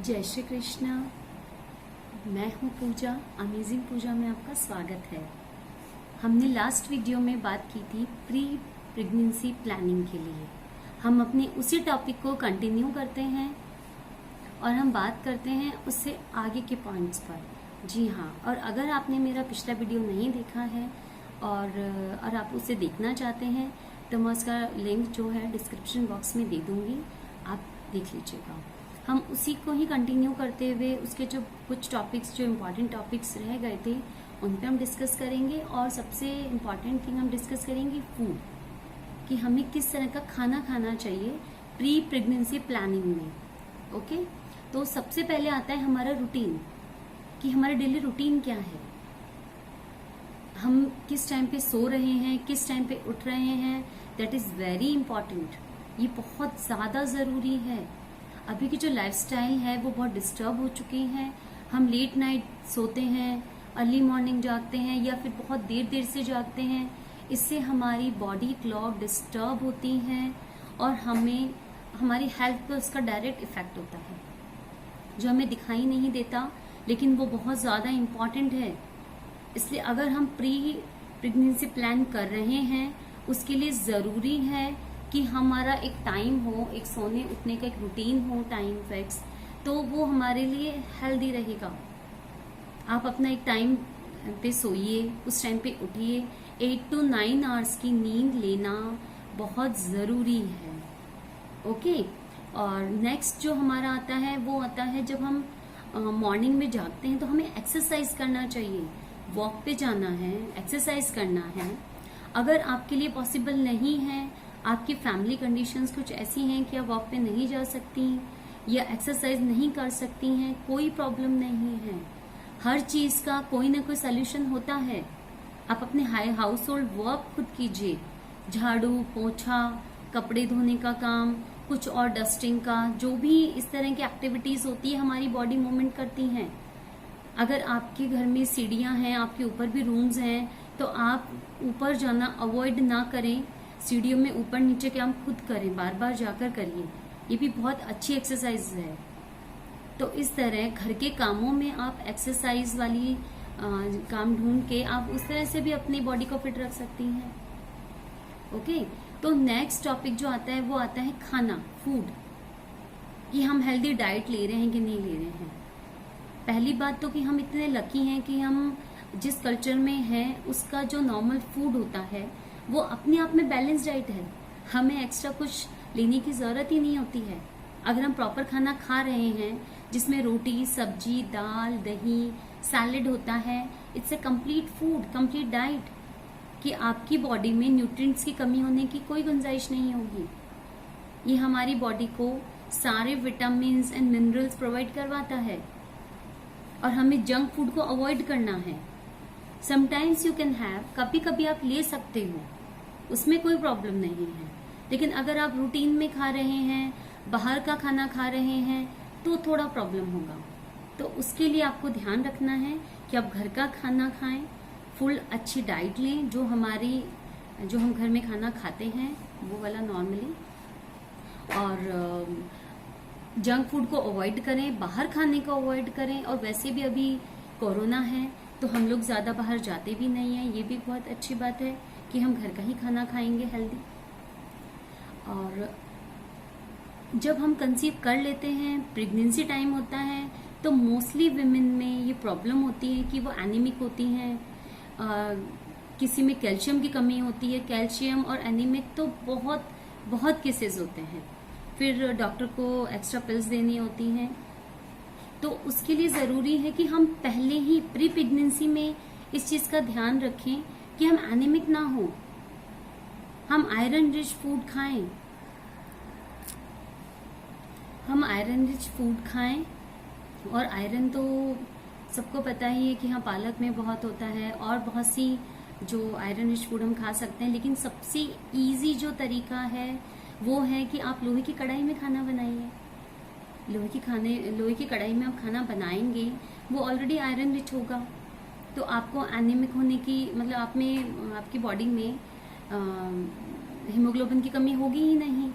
जय श्री कृष्णा। मैं हूँ पूजा। अमेजिंग पूजा में आपका स्वागत है। हमने लास्ट वीडियो में बात की थी प्री प्रेगनेंसी प्लानिंग के लिए। हम अपने उसी टॉपिक को कंटिन्यू करते हैं और हम बात करते हैं उससे आगे के पॉइंट्स पर। जी हाँ, और अगर आपने मेरा पिछला वीडियो नहीं देखा है और आप उसे देखना चाहते हैं तो मैं उसका लिंक जो है डिस्क्रिप्शन बॉक्स में दे दूंगी, आप देख लीजिएगा। हम उसी को ही कंटिन्यू करते हुए उसके जो कुछ टॉपिक्स जो इम्पोर्टेंट टॉपिक्स रह गए थे उन पे हम डिस्कस करेंगे। और सबसे इम्पॉर्टेंट थिंग हम डिस्कस करेंगे फूड, कि हमें किस तरह का खाना खाना चाहिए प्री प्रेगनेंसी प्लानिंग में। ओके, तो सबसे पहले आता है हमारा रूटीन, कि हमारा डेली रूटीन क्या है, हम किस टाइम पे सो रहे हैं, किस टाइम पे उठ रहे हैं। दैट इज वेरी इंपॉर्टेंट, ये बहुत ज्यादा जरूरी है। अभी की जो लाइफस्टाइल है वो बहुत डिस्टर्ब हो चुकी है। हम लेट नाइट सोते हैं, अर्ली मॉर्निंग जागते हैं या फिर बहुत देर देर से जागते हैं। इससे हमारी बॉडी क्लॉक डिस्टर्ब होती है और हमें हमारी हेल्थ पर उसका डायरेक्ट इफेक्ट होता है, जो हमें दिखाई नहीं देता, लेकिन वो बहुत ज्यादा इम्पॉर्टेंट है। इसलिए अगर हम प्री प्रेगनेंसी प्लान कर रहे हैं उसके लिए जरूरी है कि हमारा एक टाइम हो, एक सोने उठने का एक रूटीन हो, टाइम फिक्स, तो वो हमारे लिए हेल्दी रहेगा। आप अपना एक टाइम पे सोइए, उस टाइम पे उठिए। 8 to 9 आवर्स की नींद लेना बहुत जरूरी है। ओके, और नेक्स्ट जो हमारा आता है वो आता है जब हम मॉर्निंग में जागते हैं तो हमें एक्सरसाइज करना चाहिए, वॉक पे जाना है, एक्सरसाइज करना है। अगर आपके लिए पॉसिबल नहीं है, आपकी फैमिली कंडीशंस कुछ ऐसी हैं कि आप वॉक पे नहीं जा सकती या एक्सरसाइज नहीं कर सकती हैं, कोई प्रॉब्लम नहीं है। हर चीज का कोई ना कोई सोल्यूशन होता है। आप अपने हाउस होल्ड वर्क खुद कीजिए, झाड़ू पोछा, कपड़े धोने का काम, कुछ और डस्टिंग का, जो भी इस तरह की एक्टिविटीज होती है हमारी बॉडी मूवमेंट करती हैं। अगर आपके घर में सीढ़ियां हैं, आपके ऊपर भी रूम्स हैं, तो आप ऊपर जाना अवॉइड ना करें। सीढ़ियों में ऊपर नीचे काम खुद करें, बार बार जाकर करिए, ये भी बहुत अच्छी एक्सरसाइज है। तो इस तरह घर के कामों में आप एक्सरसाइज वाली काम ढूंढ के आप उस तरह से भी अपनी बॉडी को फिट रख सकती हैं। ओके, तो नेक्स्ट टॉपिक जो आता है वो आता है खाना, फूड, कि हम हेल्दी डाइट ले रहे हैं कि नहीं ले रहे हैं। पहली बात तो कि हम इतने लकी हैं कि हम जिस कल्चर में हैं उसका जो नॉर्मल फूड होता है वो अपने आप में बैलेंस डाइट है। हमें एक्स्ट्रा कुछ लेने की जरूरत ही नहीं होती है। अगर हम प्रॉपर खाना खा रहे हैं जिसमें रोटी, सब्जी, दाल, दही, सैलेड होता है, it's a complete food, complete diet, कि आपकी बॉडी में न्यूट्रिएंट्स की कमी होने की कोई गुंजाइश नहीं होगी। ये हमारी बॉडी को सारे विटामिन एंड मिनरल्स प्रोवाइड करवाता है। और हमें जंक फूड को अवॉइड करना है। समटाइम्स यू कैन हैव, कभी कभी आप ले सकते हो, उसमें कोई प्रॉब्लम नहीं है। लेकिन अगर आप रूटीन में खा रहे हैं, बाहर का खाना खा रहे हैं, तो थोड़ा प्रॉब्लम होगा। तो उसके लिए आपको ध्यान रखना है कि आप घर का खाना खाएं, फुल अच्छी डाइट लें, जो हम घर में खाना खाते हैं वो वाला नॉर्मली, और जंक फूड को अवॉइड करें, बाहर खाने को अवॉइड करें। और वैसे भी अभी कोरोना है तो हम लोग ज्यादा बाहर जाते भी नहीं है, ये भी बहुत अच्छी बात है कि हम घर का ही खाना खाएंगे हेल्दी। और जब हम कंसीव कर लेते हैं, प्रेगनेंसी टाइम होता है, तो मोस्टली विमेन में ये प्रॉब्लम होती है कि वो एनीमिक होती हैं, किसी में कैल्शियम की कमी होती है। कैल्शियम और एनीमिक तो बहुत बहुत केसेस होते हैं, फिर डॉक्टर को एक्स्ट्रा पिल्स देनी होती हैं। तो उसके लिए जरूरी है कि हम पहले ही प्री प्रेगनेंसी में इस चीज का ध्यान रखें कि हम एनीमिक ना हो, हम आयरन रिच फूड खाएं, हम आयरन रिच फूड खाएं। और आयरन तो सबको पता ही है कि हाँ, पालक में बहुत होता है और बहुत सी जो आयरन रिच फूड हम खा सकते हैं। लेकिन सबसे इजी जो तरीका है वो है कि आप लोहे की कढ़ाई में खाना बनाइए। लोहे की कढ़ाई में आप खाना बनाएंगे, वो ऑलरेडी आयरन रिच होगा, तो आपको एनीमिक होने की मतलब आपकी बॉडी में हीमोग्लोबिन की कमी होगी ही नहीं।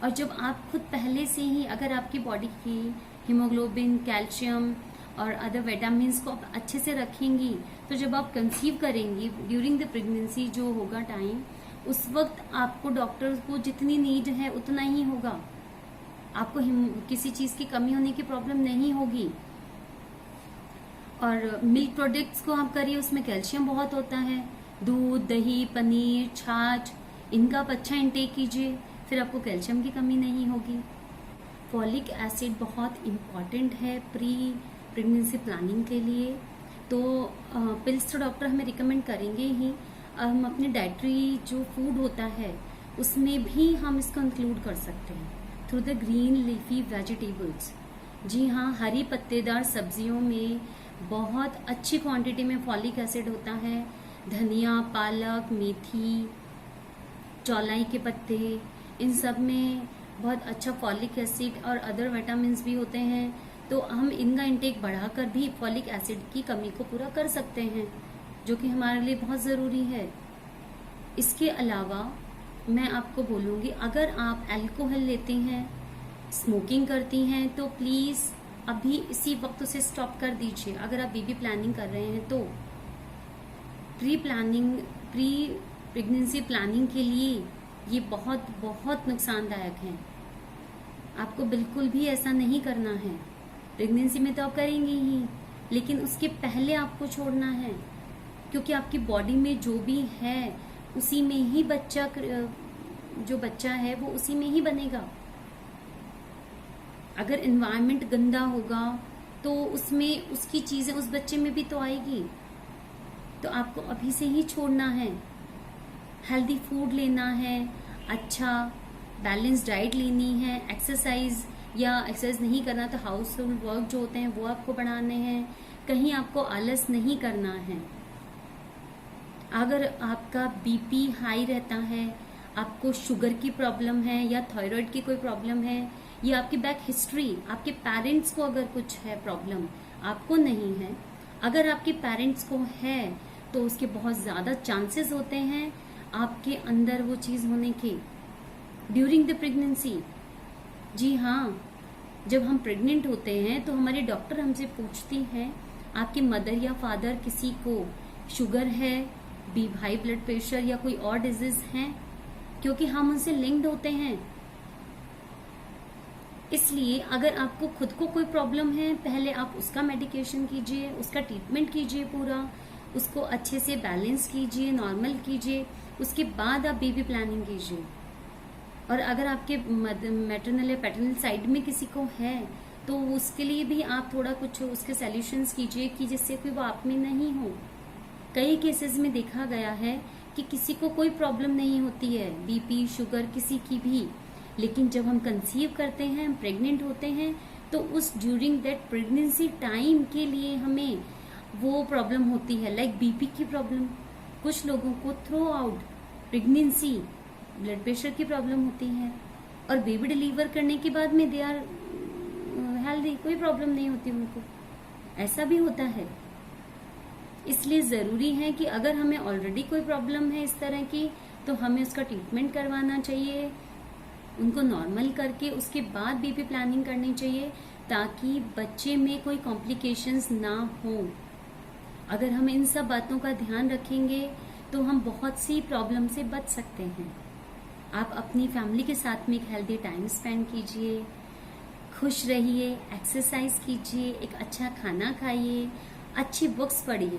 और जब आप खुद पहले से ही अगर आपकी बॉडी की हीमोग्लोबिन, कैल्शियम और अदर विटामिन्स को आप अच्छे से रखेंगी, तो जब आप कंसीव करेंगी ड्यूरिंग द प्रेगनेंसी जो होगा टाइम, उस वक्त आपको डॉक्टर को जितनी नीड है उतना ही होगा, आपको किसी चीज की कमी होने की प्रॉब्लम नहीं होगी। और मिल्क प्रोडक्ट्स को आप करिए, उसमें कैल्शियम बहुत होता है, दूध, दही, पनीर, छाछ, इनका आप अच्छा इंटेक कीजिए, फिर आपको कैल्शियम की कमी नहीं होगी। फॉलिक एसिड बहुत इम्पॉर्टेंट है प्री प्रेगनेंसी प्लानिंग के लिए। तो पिल्स तो डॉक्टर हमें रिकमेंड करेंगे ही, हम अपने डाइटरी जो फूड होता है उसमें भी हम इसको इंक्लूड कर सकते हैं through the green leafy vegetables. जी हाँ, हरी पत्तेदार सब्जियों में बहुत अच्छी क्वांटिटी में फॉलिक एसिड होता है। धनिया, पालक, मेथी, चौलाई के पत्ते, इन सब में बहुत अच्छा फॉलिक एसिड और अदर विटामिन्स भी होते हैं। तो हम इनका इंटेक बढ़ाकर भी फॉलिक एसिड की कमी को पूरा कर सकते हैं, जो कि हमारे लिए बहुत ज़रूरी है। इसके अलावा मैं आपको बोलूँगी, अगर आप अल्कोहल लेते हैं, स्मोकिंग करती हैं, तो प्लीज़ अभी इसी वक्त उसे स्टॉप कर दीजिए। अगर आप बेबी प्लानिंग कर रहे हैं तो प्री प्रेगनेंसी प्लानिंग के लिए ये बहुत बहुत नुकसानदायक है। आपको बिल्कुल भी ऐसा नहीं करना है। प्रेगनेंसी में तो आप करेंगे ही, लेकिन उसके पहले आपको छोड़ना है, क्योंकि आपकी बॉडी में जो भी है उसी में ही जो बच्चा है वो उसी में ही बनेगा। अगर एनवायरनमेंट गंदा होगा तो उसमें उसकी चीजें उस बच्चे में भी तो आएगी। तो आपको अभी से ही छोड़ना है। हेल्दी फूड लेना है, अच्छा बैलेंस डाइट लेनी है, एक्सरसाइज या एक्सरसाइज नहीं करना तो हाउस होल्ड वर्क जो होते हैं वो आपको बढ़ाने हैं। कहीं आपको आलस नहीं करना है। अगर आपका बीपी हाई रहता है, आपको शुगर की प्रॉब्लम है या थायराइड की कोई प्रॉब्लम है, या आपकी बैक हिस्ट्री, आपके पेरेंट्स को अगर कुछ है प्रॉब्लम, आपको नहीं है, अगर आपके पेरेंट्स को है तो उसके बहुत ज्यादा चांसेस होते हैं आपके अंदर वो चीज होने के ड्यूरिंग द प्रेगनेंसी। जी हाँ, जब हम प्रेग्नेंट होते हैं तो हमारे डॉक्टर हमसे पूछती है आपके मदर या फादर किसी को शुगर है, हाई ब्लड प्रेशर या कोई और डिजीज है, क्योंकि हम उनसे लिंक्ड होते हैं। इसलिए अगर आपको खुद को कोई प्रॉब्लम है, पहले आप उसका मेडिकेशन कीजिए, उसका ट्रीटमेंट कीजिए, पूरा उसको अच्छे से बैलेंस कीजिए, नॉर्मल कीजिए, उसके बाद आप बेबी प्लानिंग कीजिए। और अगर आपके मैटरनल या पैटर्नल साइड में किसी को है तो उसके लिए भी आप थोड़ा कुछ उसके सॉल्यूशंस कीजिए कि जिससे कोई वो आप में नहीं हो। कई केसेस में देखा गया है कि किसी को कोई प्रॉब्लम नहीं होती है, बीपी, शुगर किसी की भी, लेकिन जब हम कंसीव करते हैं, हम प्रेग्नेंट होते हैं, तो उस ड्यूरिंग दैट प्रेगनेंसी टाइम के लिए हमें वो प्रॉब्लम होती है, लाइक बीपी की प्रॉब्लम। कुछ लोगों को through out pregnancy blood pressure की प्रॉब्लम होती है, और बेबी डिलीवर करने के बाद में दे आर हेल्दी, कोई प्रॉब्लम नहीं होती उनको, ऐसा भी होता है। इसलिए जरूरी है कि अगर हमें ऑलरेडी कोई प्रॉब्लम है इस तरह की, तो हमें उसका ट्रीटमेंट करवाना चाहिए, उनको नॉर्मल करके उसके बाद बेबी प्लानिंग करनी चाहिए, ताकि बच्चे में कोई कॉम्प्लिकेशंस ना हो। अगर हम इन सब बातों का ध्यान रखेंगे तो हम बहुत सी प्रॉब्लम से बच सकते हैं। आप अपनी फैमिली के साथ में एक हेल्दी टाइम स्पेंड कीजिए, खुश रहिए, एक्सरसाइज कीजिए, एक अच्छा खाना खाइए, अच्छी बुक्स पढ़िए,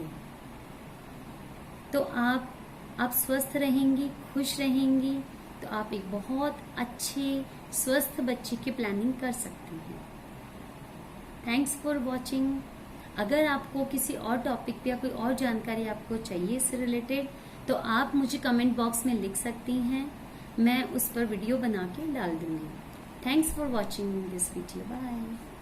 तो आप स्वस्थ रहेंगी, खुश रहेंगी, तो आप एक बहुत अच्छे स्वस्थ बच्चे की प्लानिंग कर सकते हैं। Thanks for watching. अगर आपको किसी और टॉपिक पे या कोई और जानकारी आपको चाहिए इससे रिलेटेड, तो आप मुझे कमेंट बॉक्स में लिख सकती हैं, मैं उस पर वीडियो बना के डाल दूंगी। Thanks for watching this video. Bye.